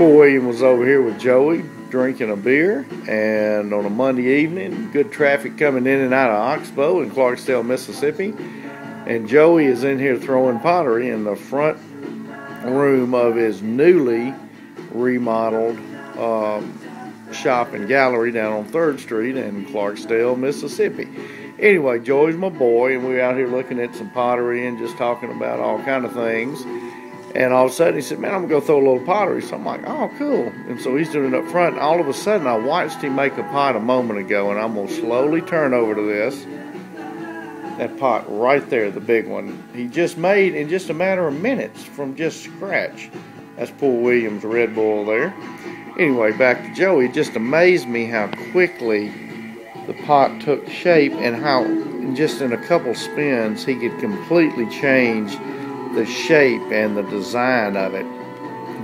Poor William was over here with Joey drinking a beer, and on a Monday evening, good traffic coming in and out of Oxbow in Clarksdale, Mississippi, and Joey is in here throwing pottery in the front room of his newly remodeled shop and gallery down on 3rd Street in Clarksdale, Mississippi. Anyway, Joey's my boy, and we're out here looking at some pottery and just talking about all kind of things. And all of a sudden he said, man, I'm going to go throw a little pottery. So I'm like, oh, cool. And so he's doing it up front. And all of a sudden I watched him make a pot a moment ago, and I'm going to slowly turn over to this. That pot right there, the big one, he just made in just a matter of minutes from just scratch. That's poor William's Red Bull there. Anyway, back to Joey. It just amazed me how quickly the pot took shape, and how just in a couple spins he could completely change the shape and the design of it,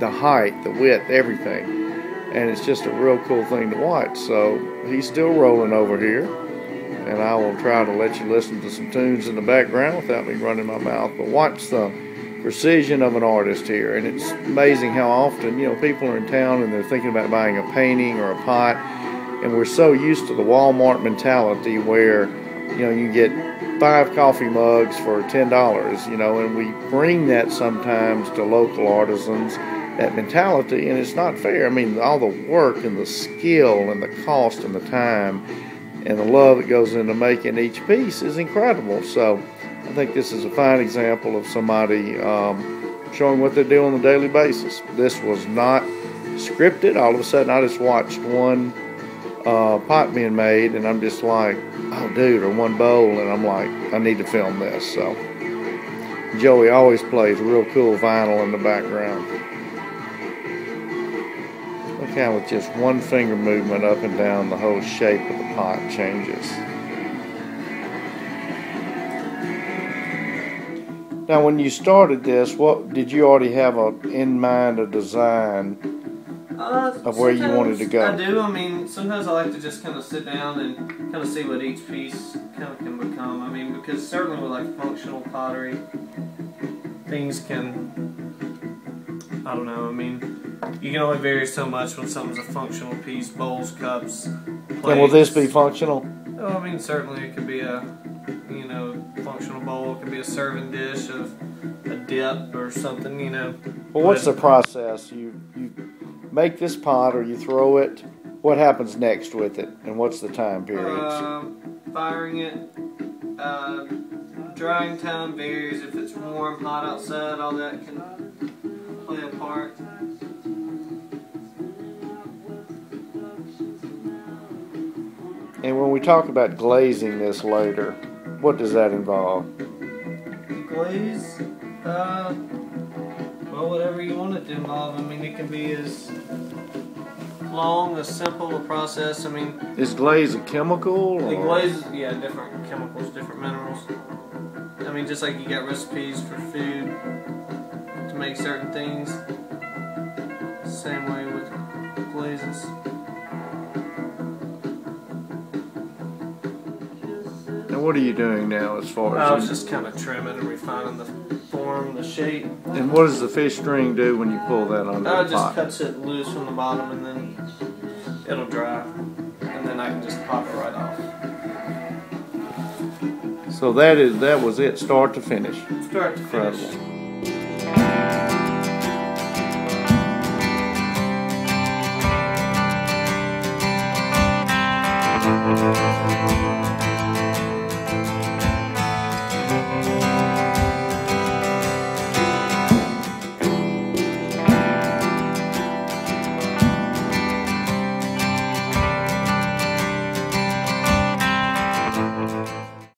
the height, the width, everything. And it's just a real cool thing to watch. So he's still rolling over here, and I will try to let you listen to some tunes in the background without me running my mouth. But watch the precision of an artist here. And it's amazing how often, you know, people are in town and they're thinking about buying a painting or a pot, and we're so used to the Walmart mentality where, you know, you get 5 coffee mugs for $10, you know, and we bring that sometimes to local artisans, that mentality, and it's not fair. I mean, all the work and the skill and the cost and the time and the love that goes into making each piece is incredible. So I think this is a fine example of somebody showing what they do on a daily basis. This was not scripted. All of a sudden I just watched one pot being made, and I'm just like, oh dude, or one bowl, and I'm like, I need to film this. So Joey always plays real cool vinyl in the background. Look how with just one finger movement up and down, the whole shape of the pot changes. Now when you started this, what did you already have in mind, a design of where you wanted to go? I do. I mean, sometimes I like to just kind of sit down and kind of see what each piece kind of can become. I mean, because certainly with like functional pottery, things can, I don't know, I mean, you can only vary so much when something's a functional piece. Bowls, cups, plates. And will this be functional? Oh, I mean, certainly it could be a, you know, functional bowl. It could be a serving dish of a dip or something, you know. Well, what's the process? You make this pot, or you throw it. What happens next with it, and what's the time period? Firing it. Drying time varies. If it's warm, hot outside, all that can play a part. And when we talk about glazing this later, what does that involve? Glaze? Well, whatever you want it to involve. I mean, it can be as long, as simple a process. I mean, is glaze a chemical? The glaze, yeah, different chemicals, different minerals. I mean, just like you got recipes for food to make certain things. Same way with glazes. And what are you doing now as far as? I was just kind of trimming and refining the form, the shape. And what does the fish string do when you pull that under the pot? It just cuts it loose from the bottom, and then it'll dry, and then I can just pop it right off. So that was it, start to finish. Start to finish. Incredible.